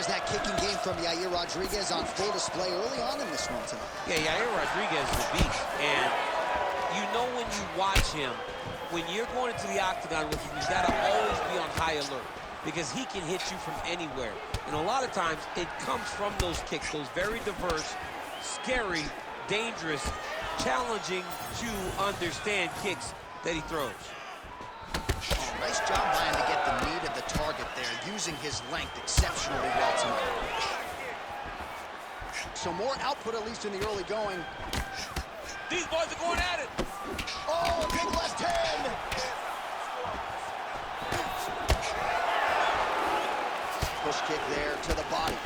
There's that kicking game from Yair Rodriguez on full display early on in this one tonight. Yeah, Yair Rodriguez is a beast. And you know when you watch him, when you're going into the octagon with him, you've got to always be on high alert because he can hit you from anywhere. And a lot of times, it comes from those kicks, those very diverse, scary, dangerous, challenging to understand kicks that he throws. Oh, nice job by him to get the knee to the target there, using his length exceptionally well tonight. So more output, at least in the early going. These boys are going at it. Oh, big left hand. Push kick there to the body.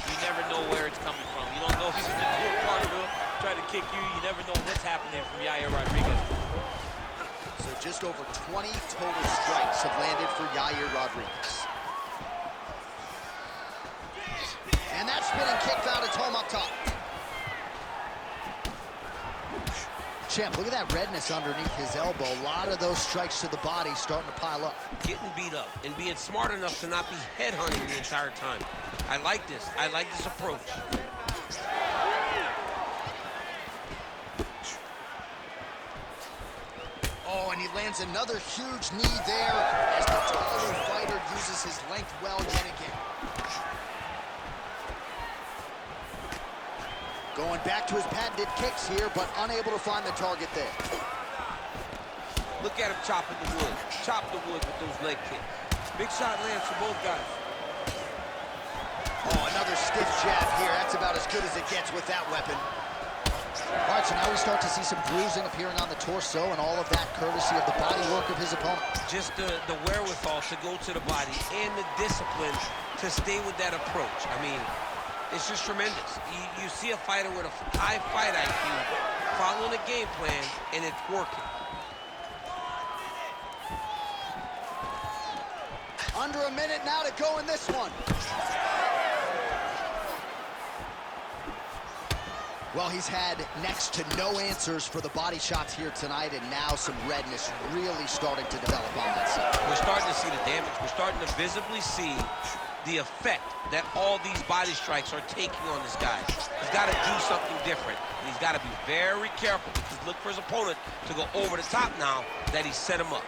You never know where it's coming from. You don't know if he's going to do a cartwheel, try to kick you. You never know what's happening from Yair Rodriguez. So just over 20 total strikes have landed for Yair Rodriguez. And that spinning kick found its home up top. Champ, look at that redness underneath his elbow. A lot of those strikes to the body starting to pile up. Getting beat up and being smart enough to not be headhunting the entire time. I like this. I like this approach. Oh, and he lands another huge knee there as the taller fighter uses his length well yet again. Going back to his patented kicks here, but unable to find the target there. Look at him chopping the wood. Chop the wood with those leg kicks. Big shot lands for both guys. Oh, another stiff jab here. That's about as good as it gets with that weapon. All right, so now we start to see some bruising appearing on the torso, and all of that courtesy of the body work of his opponent. Just the wherewithal to go to the body and the discipline to stay with that approach. I mean, it's just tremendous. You see a fighter with a high fight IQ following a game plan, and it's working. Under a minute now to go in this one. Well, he's had next to no answers for the body shots here tonight, and now some redness really starting to develop on that side. We're starting to see the damage. We're starting to visibly see the effect that all these body strikes are taking on this guy. He's got to do something different. And he's got to be very careful because look for his opponent to go over the top now that he set him up.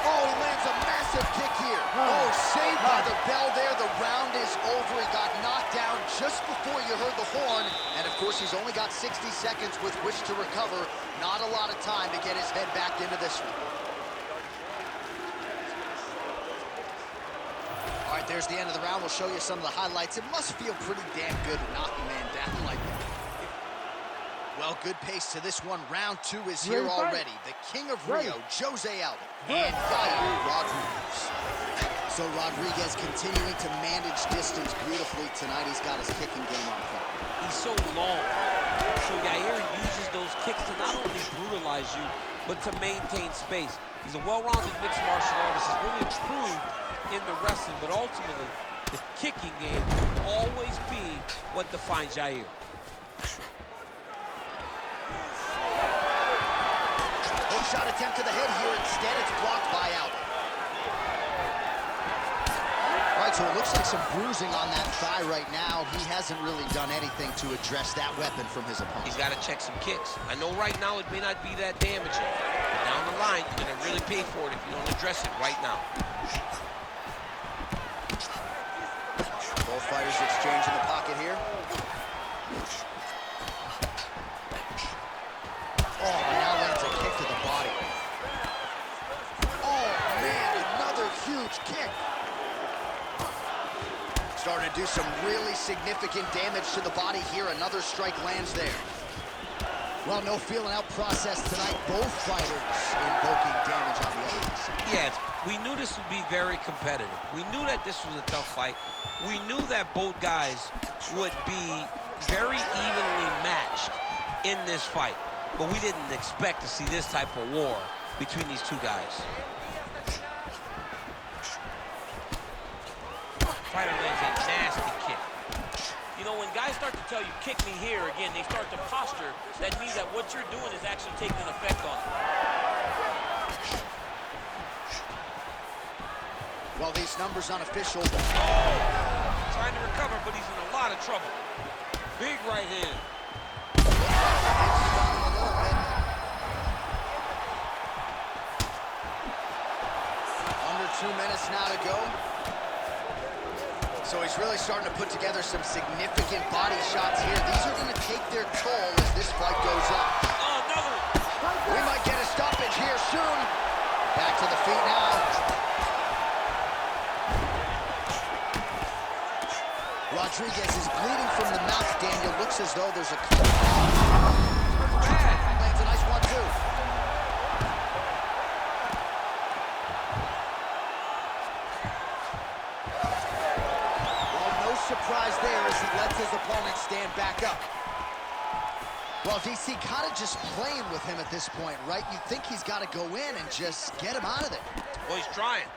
Oh, he lands a massive kick here. Oh, saved by the bell there. The round is over. He got knocked down just before you heard the horn. And, of course, he's only got 60 seconds with which to recover. Not a lot of time to get his head back into this one. All right, there's the end of the round. We'll show you some of the highlights. It must feel pretty damn good to knock a man down like that. Well, good pace to this one. Round two is here already. The king of Rio, Jose Aldo, and Yair Rodriguez. So Rodriguez continuing to manage distance beautifully tonight. He's got his kicking game on point. He's so long. So Yair uses those kicks to not only brutalize you, but to maintain space. He's a well-rounded mixed martial artist. He's really improved in the wrestling, but ultimately, the kicking game will always be what defines Yair. Hook shot attempt to the head here. Instead, it's blocked by Aldo. All right, so it looks like some bruising on that thigh right now. He hasn't really done anything to address that weapon from his opponent. He's got to check some kicks. I know right now it may not be that damaging, but down the line, you're going to really pay for it if you don't address it right now. Both fighters exchange in the pocket here. Oh, now lands a kick to the body. Oh, man, another huge kick. Starting to do some really significant damage to the body here. Another strike lands there. Well, no feeling out process tonight. Both fighters invoking damage on the other side. Yes, we knew this would be very competitive. We knew that this was a tough fight. We knew that both guys would be very evenly matched in this fight. But we didn't expect to see this type of war between these two guys. Fighter lands a nasty kick. You know, when guys start to tell you, kick me here, again, they start to posture. That means that what you're doing is actually taking an effect on them. Well, these numbers unofficial. Oh, trying to recover, but he's in a lot of trouble. Big right hand. Under 2 minutes now to go. So he's really starting to put together some significant body shots here. These are going to take their toll as this fight goes on. Oh, another one. We might get a stoppage here soon. Back to the feet now. Rodriguez is bleeding from the mouth, Daniel. Looks as though there's a cut. Lands a nice one, too. Well, no surprise there as he lets his opponent stand back up. Well, DC kind of just playing with him at this point, right? You'd think he's got to go in and just get him out of there. Well, he's trying,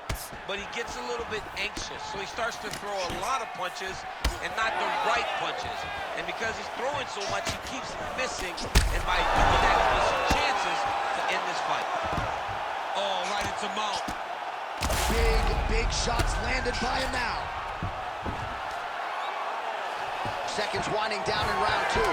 but he gets a little bit anxious, so he starts to throw a lot of punches and not the right punches. And because he's throwing so much, he keeps missing, and by doing that, he gets some chances to end this fight. Oh, right into mount. Big shots landed by him now. Seconds winding down in round 2.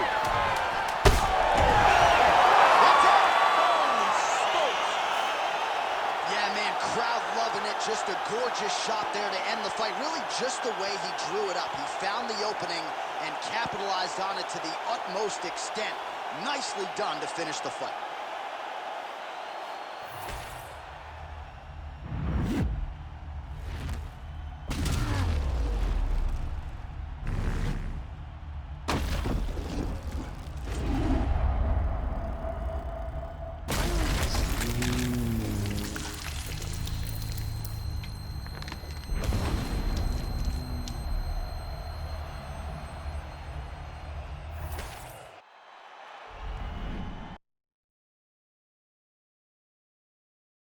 Crowd loving it. Just a gorgeous shot there to end the fight. Really just the way he drew it up. He found the opening and capitalized on it to the utmost extent. Nicely done to finish the fight.